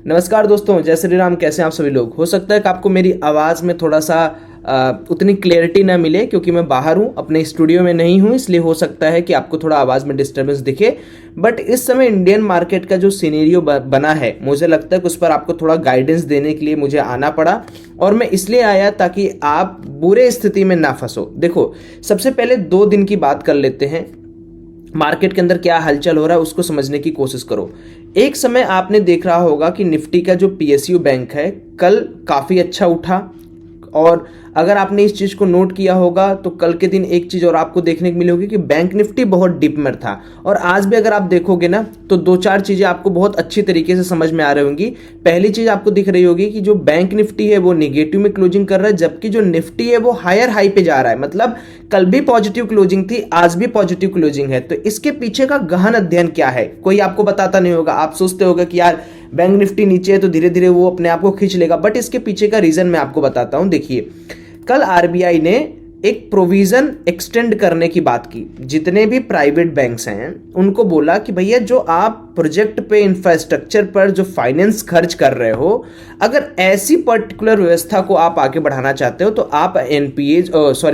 नमस्कार दोस्तों, जय श्री राम। कैसे हैं आप सभी लोग। हो सकता है कि आपको मेरी आवाज़ में थोड़ा सा उतनी क्लैरिटी ना मिले क्योंकि मैं बाहर हूँ, अपने स्टूडियो में नहीं हूँ, इसलिए हो सकता है कि आपको थोड़ा आवाज़ में डिस्टर्बेंस दिखे। बट इस समय इंडियन मार्केट का जो सिनेरियो बना है, मुझे लगता है कि उस पर आपको थोड़ा गाइडेंस देने के लिए मुझे आना पड़ा। और मैं इसलिए आया ताकि आप बुरे स्थिति में ना फंसो। देखो, सबसे पहले 2 दिन की बात कर लेते हैं। मार्केट के अंदर क्या हलचल हो रहा है उसको समझने की कोशिश करो। एक समय आपने देख रहा होगा कि निफ्टी का जो पीएसयू बैंक है कल काफ़ी अच्छा उठा। और अगर आपने इस चीज़ को नोट किया होगा तो कल के दिन एक चीज़ और आपको देखने को मिली होगी कि बैंक निफ्टी बहुत डिप में था। और आज भी अगर आप देखोगे ना तो 2-4 चीज़ें आपको बहुत अच्छी तरीके से समझ में आ रही होंगी। पहली चीज़ आपको दिख रही होगी कि जो बैंक निफ्टी है वो नेगेटिव में क्लोजिंग कर रहा है, जबकि जो निफ्टी है वो हायर हाई पे जा रहा है। मतलब कल भी पॉजिटिव क्लोजिंग थी, आज भी पॉजिटिव क्लोजिंग है। तो इसके पीछे का गहन अध्ययन क्या है कोई आपको बताता नहीं होगा। आप सोचते होगा कि यार बैंक निफ्टी नीचे है तो धीरे धीरे वो अपने आप को खींच लेगा, बट इसके पीछे का रीजन मैं आपको बताता हूं। देखिए, कल आरबीआई ने एक प्रोविजन एक्सटेंड करने की बात की। जितने भी प्राइवेट बैंक्स हैं उनको बोला कि भैया जो आप प्रोजेक्ट पे, इंफ्रास्ट्रक्चर पर जो फाइनेंस खर्च कर रहे हो, अगर ऐसी पर्टिकुलर व्यवस्था को आप आगे बढ़ाना चाहते हो तो आप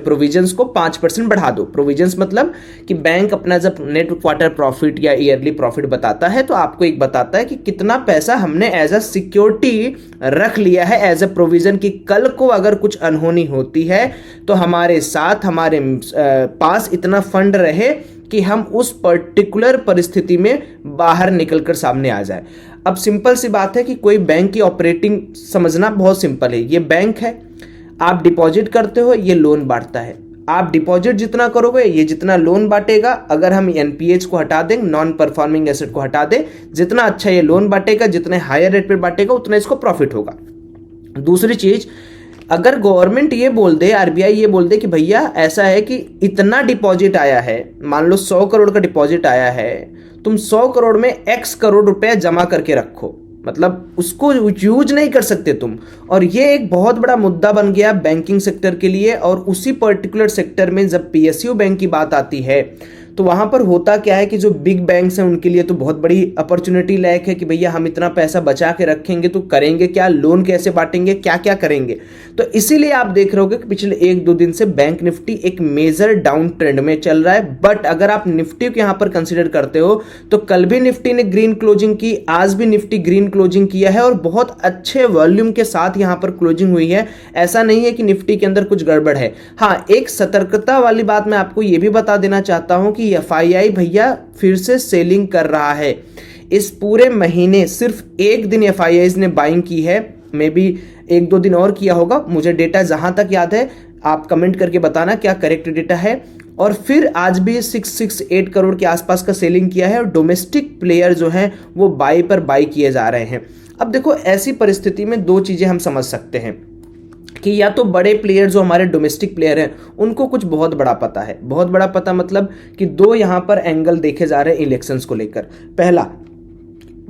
प्रोविजंस को 5% बढ़ा दो। प्रोविजंस मतलब कि बैंक अपना जब नेट क्वार्टर प्रॉफिट या ईयरली प्रॉफिट बताता है तो आपको एक बताता है कि कितना पैसा हमने एज अ सिक्योरिटी रख लिया है एज अ प्रोविजन, कि कल को अगर कुछ अनहोनी होती है तो हमारे साथ, हमारे पास इतना फंड रहे कि हम उस पर्टिकुलर परिस्थिति में बाहर निकलकर सामने आ जाए। अब सिंपल सी बात है कि कोई बैंक की ऑपरेटिंग समझना बहुत सिंपल है। ये बैंक है, आप डिपॉजिट करते हो, ये लोन बांटता है। आप डिपॉजिट जितना करोगे ये जितना लोन बांटेगा। अगर हम एनपीएच को हटा दें, नॉन परफॉर्मिंग एसेट को हटा दें, जितना अच्छा ये लोन बांटेगा, जितने हायर रेट पे बांटेगा उतना इसको प्रॉफिट होगा। दूसरी चीज, अगर गवर्नमेंट ये बोल दे, आरबीआई ये बोल दे कि भैया ऐसा है कि इतना डिपॉजिट आया है, मान लो 100 करोड़ का डिपॉजिट आया है, तुम 100 करोड़ में x करोड़ रुपए जमा करके रखो, मतलब उसको यूज नहीं कर सकते तुम। और ये एक बहुत बड़ा मुद्दा बन गया बैंकिंग सेक्टर के लिए। और उसी पर्टिकुलर सेक्टर में जब पीएसयू बैंक की बात आती है तो वहां पर होता क्या है कि जो बिग बैंक्स हैं उनके लिए तो बहुत बड़ी अपॉर्चुनिटी लायक है कि भैया हम इतना पैसा बचा के रखेंगे तो करेंगे क्या, लोन कैसे बांटेंगे, क्या क्या करेंगे। तो इसीलिए आप देख रहे होगे कि पिछले 1-2 दिन से बैंक निफ्टी एक मेजर डाउन ट्रेंड में चल रहा है। बट अगर आप निफ्टी को यहां पर कंसिडर करते हो तो कल भी निफ्टी ने ग्रीन क्लोजिंग की, आज भी निफ्टी ग्रीन क्लोजिंग किया है और बहुत अच्छे वॉल्यूम के साथ यहां पर क्लोजिंग हुई है। ऐसा नहीं है कि निफ्टी के अंदर कुछ गड़बड़ है। हाँ, एक सतर्कता वाली बात मैं आपको यह भी बता देना चाहता हूं कि एफआईआई भैया फिर से सेलिंग कर रहा है। इस पूरे महीने सिर्फ एक दिन एफआईआई ने बाइंग की है, मे बी 1-2 दिन और किया होगा, मुझे डेटा जहां तक याद है आप कमेंट करके बताना क्या करेक्ट डेटा है। और फिर आज भी 668 करोड़ के आसपास का सेलिंग किया है और डोमेस्टिक प्लेयर जो हैं वो बाई पर बाई किए जा रहे हैं। अब देखो, ऐसी परिस्थिति में 2 चीजें हम समझ सकते हैं कि या तो बड़े प्लेयर जो हमारे डोमेस्टिक प्लेयर हैं उनको कुछ बहुत बड़ा पता है। बहुत बड़ा पता मतलब कि 2 यहां पर एंगल देखे जा रहे हैं इलेक्शंस को लेकर। पहला,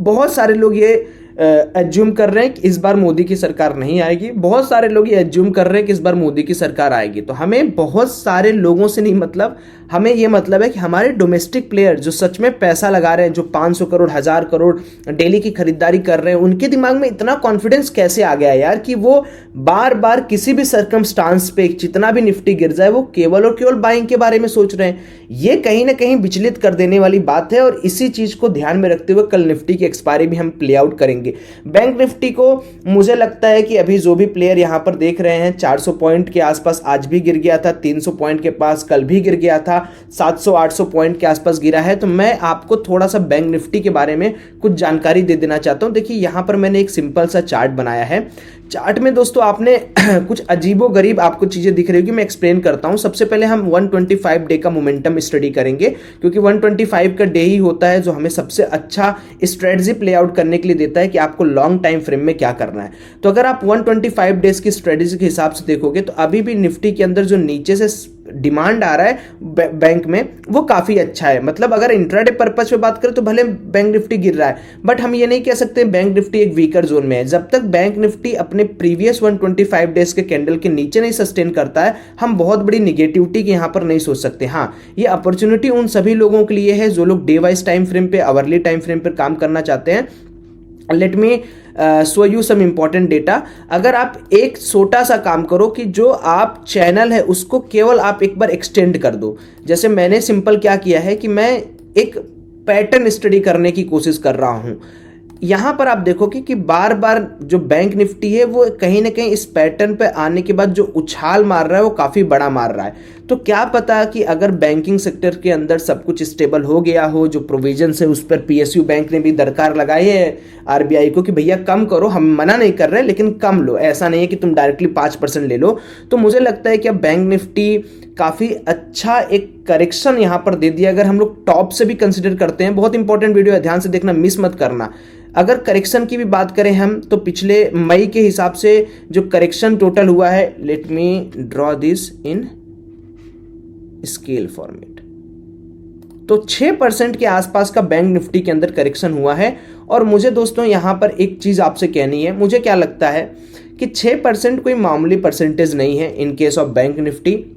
बहुत सारे लोग ये एज्यूम कर रहे हैं कि इस बार मोदी की सरकार नहीं आएगी। बहुत सारे लोग ये एज्यूम कर रहे हैं कि इस बार मोदी की सरकार आएगी। तो हमें बहुत सारे लोगों से नहीं मतलब, हमें ये मतलब है कि हमारे डोमेस्टिक प्लेयर जो सच में पैसा लगा रहे हैं, जो 500 करोड़ 1000 करोड़ डेली की खरीदारी कर रहे हैं, उनके दिमाग में इतना कॉन्फिडेंस कैसे आ गया यार कि वो बार बार किसी भी सर्कमस्टांस पे जितना भी निफ्टी गिर जाए वो केवल और केवल बाइंग के बारे में सोच रहे हैं। ये कहीं ना कहीं विचलित कर देने वाली बात है। और इसी चीज को ध्यान में रखते हुए कल निफ्टी की एक्सपायरी भी हम प्ले आउट करेंगे। बैंक निफ्टी को मुझे लगता है कि अभी जो भी प्लेयर यहां पर देख रहे हैं 400 पॉइंट के आसपास आज भी गिर गया था, 300 पॉइंट के पास कल भी गिर गया था, 700-800 पॉइंट के आसपास गिरा है। तो मैं आपको थोड़ा सा बैंक निफ्टी के बारे में कुछ जानकारी दे देना चाहता हूं। देखिए, यहां पर मैंने एक सिंपल सा चार्ट बनाया है। चार्ट में दोस्तों आपने कुछ अजीबो गरीब आपको चीजें दिख रही होगी, मैं एक्सप्लेन करता हूं। सबसे पहले हम 125 डे का मोमेंटम स्टडी करेंगे, क्योंकि 125 का डे ही होता है जो हमें सबसे अच्छा स्ट्रेटजी प्ले आउट करने के लिए देता है कि आपको लॉन्ग टाइम फ्रेम में क्या करना है। तो अगर आप 125 डेज की स्ट्रेटजी के हिसाब से देखोगे तो अभी भी निफ्टी के अंदर जो नीचे से डिमांड आ रहा है बैंक में वो काफी अच्छा है। मतलब अगर इंट्राडे पर्पस पे बात करें तो भले बैंक निफ्टी गिर रहा है, बट हम ये नहीं कह सकते बैंक निफ्टी एक वीकर जोन में है। जब तक बैंक निफ्टी अपने प्रीवियस 125 डेज के कैंडल के नीचे नहीं सस्टेन करता है, हम बहुत बड़ी निगेटिविटी के यहां पर नहीं सोच सकते। हाँ, ये अपॉर्चुनिटी उन सभी लोगों के लिए है जो लोग डे वाइज टाइम फ्रेम पे, आवरली टाइम फ्रेम पर काम करना चाहते हैं। Let me show you some important data. अगर आप एक छोटा सा काम करो कि जो आप चैनल है उसको केवल आप एक बार एक्सटेंड कर दो। जैसे मैंने सिंपल क्या किया है कि मैं एक पैटर्न स्टडी करने की कोशिश कर रहा हूं। यहां पर आप देखोगे कि बार बार जो बैंक निफ्टी है वो कहीं ना कहीं इस पैटर्न पे आने के बाद जो उछाल मार रहा है वो काफ़ी बड़ा मार रहा है। तो क्या पता कि अगर बैंकिंग सेक्टर के अंदर सब कुछ स्टेबल हो गया हो, जो प्रोविजन है उस पर पीएसयू बैंक ने भी दरकार लगाई है आरबीआई को कि भैया कम करो, हम मना नहीं कर रहे लेकिन कम लो, ऐसा नहीं है कि तुम डायरेक्टली 5% ले लो। तो मुझे लगता है कि अब बैंक निफ्टी काफ़ी अच्छा एक करेक्शन यहाँ पर दे दिया। अगर हम लोग टॉप से भी कंसिडर करते हैं, बहुत इंपॉर्टेंट वीडियो है, ध्यान से देखना, मिस मत करना। अगर करेक्शन की भी बात करें हम तो पिछले मई के हिसाब से जो करेक्शन टोटल हुआ है, let me draw this in scale format, तो 6% के आसपास का बैंक निफ्टी के अंदर करेक्शन हुआ है। और मुझे दोस्तों यहां पर एक चीज आपसे कहनी है, मुझे क्या लगता है कि 6% कोई मामूली परसेंटेज नहीं है in case of bank Nifty.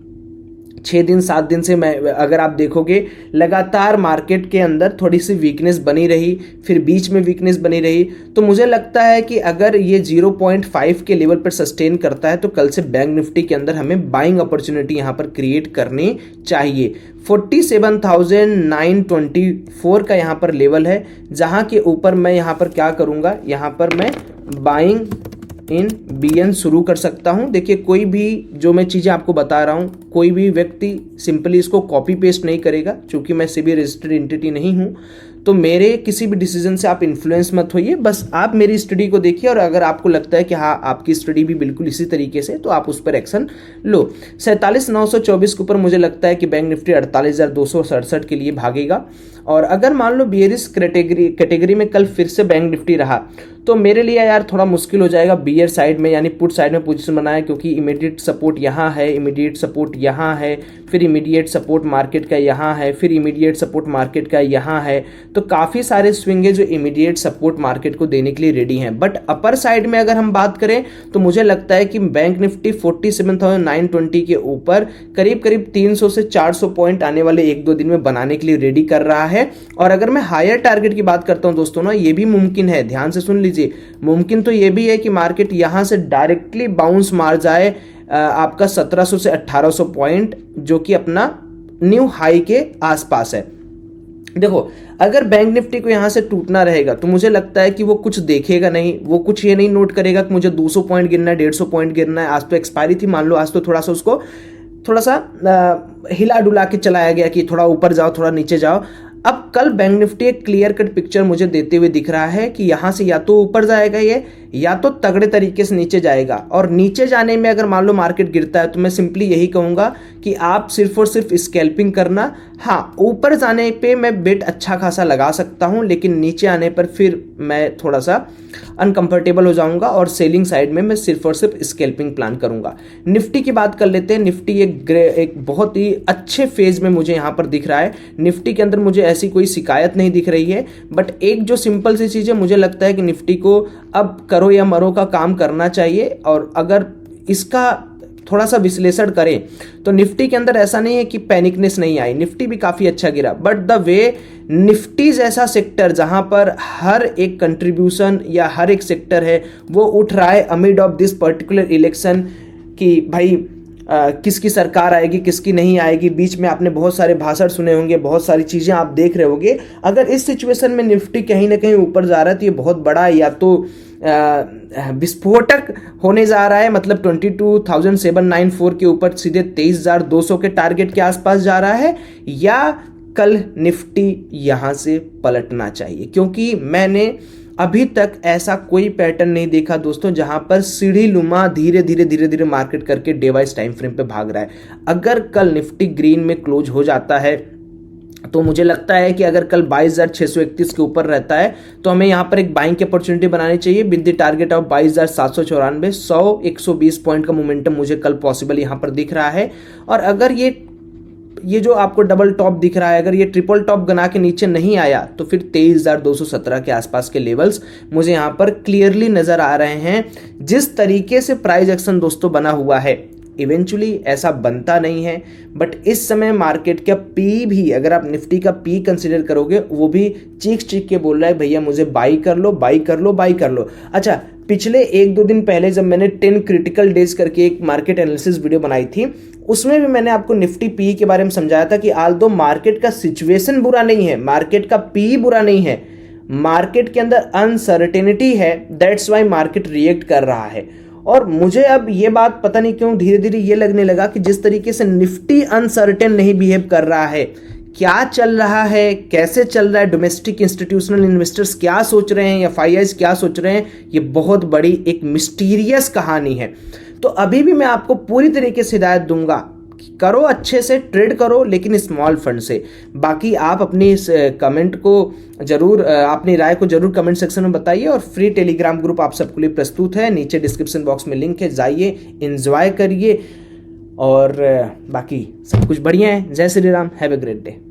6 दिन 7 दिन से मैं अगर आप देखोगे लगातार मार्केट के अंदर थोड़ी सी वीकनेस बनी रही, फिर बीच में वीकनेस बनी रही। तो मुझे लगता है कि अगर ये 0.5 के लेवल पर सस्टेन करता है तो कल से बैंक निफ्टी के अंदर हमें बाइंग अपॉर्चुनिटी यहां पर क्रिएट करनी चाहिए। 47,924 का यहां पर लेवल है, जहां के ऊपर मैं यहां पर क्या करूंगा, यहां पर मैं बाइंग इन बीएन शुरू कर सकता हूं। देखिए कोई भी जो मैं चीज़ें आपको बता रहा हूं, कोई भी व्यक्ति सिंपली इसको कॉपी पेस्ट नहीं करेगा, क्योंकि मैं सेबी रजिस्टर्ड एंटिटी नहीं हूं। तो मेरे किसी भी डिसीजन से आप इन्फ्लुएंस मत होइए, बस आप मेरी स्टडी को देखिए और अगर आपको लगता है कि हाँ आपकी स्टडी भी बिल्कुल इसी तरीके से, तो आप उस पर एक्शन लो। 47,924 के ऊपर मुझे लगता है कि बैंक निफ्टी 48,267 के लिए भागेगा। और अगर मान लो बियरिश कैटेगरी में कल फिर से बैंक निफ्टी रहा तो मेरे लिए यार थोड़ा मुश्किल हो जाएगा बियर साइड में, यानी पुट साइड में पोजीशन बनाए, क्योंकि इमीडिएट सपोर्ट यहाँ है, इमीडिएट सपोर्ट यहाँ है, फिर इमीडिएट सपोर्ट मार्केट का यहाँ है, फिर इमीडिएट सपोर्ट मार्केट का यहाँ है। तो काफ़ी सारे स्विंग है जो इमीडिएट सपोर्ट मार्केट को देने के लिए रेडी हैं। बट अपर साइड में अगर हम बात करें तो मुझे लगता है कि बैंक निफ्टी 47,920 के ऊपर करीब करीब 300 से 400 पॉइंट आने वाले 1-2 दिन में बनाने के लिए रेडी कर रहा है। और अगर मैं हायर टारगेट की बात करता हूं दोस्तों ना, ये भी मुमकिन है, ध्यान से सुन लीजिए, मुमकिन तो ये भी है कि मार्केट यहां से डायरेक्टली बाउंस मार जाए आपका 1700 से 1800 पॉइंट, जो कि अपना न्यू हाई के आसपास है। देखो अगर बैंक निफ्टी को यहां से टूटना रहेगा तो मुझे लगता है कि वो कुछ देखेगा नहीं, वो कुछ ये नहीं नोट करेगा कि मुझे 200 पॉइंट गिरना है, 150 पॉइंट गिरना है। आज तो एक्सपायरी थी, मान लो आज तो थोड़ा सा उसको थोड़ा सा हिला डुला के चलाया गया कि थोड़ा ऊपर जाओ थोड़ा नीचे जाओ। अब कल बैंक निफ्टी एक क्लियर कट पिक्चर मुझे देते हुए दिख रहा है कि यहां से या तो ऊपर जाएगा ये, या तो तगड़े तरीके से नीचे जाएगा। और नीचे जाने में अगर मान लो मार्केट गिरता है तो मैं सिंपली यही कहूंगा कि आप सिर्फ और सिर्फ स्कैल्पिंग करना। हाँ, ऊपर जाने पे मैं बेट अच्छा खासा लगा सकता हूं, लेकिन नीचे आने पर फिर मैं थोड़ा सा अनकंफर्टेबल हो जाऊंगा और सेलिंग साइड में मैं सिर्फ और सिर्फ स्कैल्पिंग प्लान करूंगा। निफ्टी की बात कर लेते हैं। निफ्टी एक बहुत ही अच्छे फेज में मुझे यहां पर दिख रहा है। निफ्टी के अंदर मुझे ऐसी कोई शिकायत नहीं दिख रही है, बट एक जो सिंपल सी चीज है, मुझे लगता है कि निफ्टी को अब करो या मरो का काम करना चाहिए। और अगर इसका थोड़ा सा विश्लेषण करें तो निफ्टी के अंदर ऐसा नहीं है कि पैनिकनेस नहीं आई, निफ्टी भी काफी अच्छा गिरा, बट द वे निफ्टी जैसा सेक्टर जहां पर हर एक कंट्रीब्यूशन या हर एक सेक्टर है वो उठ रहा है amid of this particular election कि भाई किसकी सरकार आएगी किसकी नहीं आएगी। बीच में आपने बहुत सारे भाषण सुने होंगे, बहुत सारी चीजें आप देख रहे होंगे। अगर इस सिचुएशन में निफ्टी कहीं ना कहीं ऊपर जा रहा है तो ये बहुत बड़ा या तो विस्फोटक होने जा रहा है, मतलब 22,794 के ऊपर सीधे 23,200 के टारगेट के आसपास जा रहा है, या कल निफ्टी यहां से पलटना चाहिए। क्योंकि मैंने अभी तक ऐसा कोई पैटर्न नहीं देखा दोस्तों जहां पर सीढ़ी लुमा धीरे धीरे मार्केट करके डे वाइज टाइम फ्रेम पे भाग रहा है। अगर कल निफ्टी ग्रीन में क्लोज हो जाता है तो मुझे लगता है कि अगर कल 22,631 के ऊपर रहता है तो हमें यहां पर एक बाइंग की अपॉर्चुनिटी बनानी चाहिए with the target of 22,794। 120 point का मोमेंटम मुझे कल पॉसिबल यहां पर दिख रहा है। और अगर ये जो आपको डबल टॉप दिख रहा है, अगर ये ट्रिपल टॉप बना के नीचे नहीं आया तो फिर 23,217 के आसपास के लेवल्स मुझे यहां पर क्लियरली नजर आ रहे हैं। जिस तरीके से प्राइस एक्शन दोस्तों बना हुआ है, इवेंचुअली ऐसा बनता नहीं है, बट इस समय मार्केट का पी भी, अगर आप निफ्टी का पी कंसिडर करोगे, वो भी चीख के बोल रहा है भैया मुझे बाई कर लो, बाई कर लो, बाई कर लो। अच्छा, पिछले 1-2 दिन पहले जब मैंने 10 क्रिटिकल डेज करके एक मार्केट एनालिसिस वीडियो बनाई थी, उसमें भी मैंने आपको निफ्टी पी के बारे में समझाया था कि आल्दो मार्केट का सिचुएशन बुरा नहीं है, मार्केट का पी बुरा नहीं है, मार्केट के अंदर अनसर्टेनिटी है, दैट्स वाई मार्केट रिएक्ट कर रहा है। और मुझे अब ये बात पता नहीं क्यों धीरे धीरे ये लगने लगा कि जिस तरीके से निफ्टी अनसर्टेन नहीं बिहेव कर रहा है, क्या चल रहा है, कैसे चल रहा है, डोमेस्टिक इंस्टीट्यूशनल इन्वेस्टर्स क्या सोच रहे हैं या FIIs क्या सोच रहे हैं, ये बहुत बड़ी एक मिस्टीरियस कहानी है। तो अभी भी मैं आपको पूरी तरीके से हिदायत दूंगा, करो अच्छे से ट्रेड करो, लेकिन स्मॉल फंड से। बाकी आप अपनी इस कमेंट को जरूर, अपनी राय को जरूर कमेंट सेक्शन में बताइए, और फ्री टेलीग्राम ग्रुप आप सबके लिए प्रस्तुत है, नीचे डिस्क्रिप्शन बॉक्स में लिंक है, जाइए एंजॉय करिए, और बाकी सब कुछ बढ़िया है। जय Shri Ram, have a great day.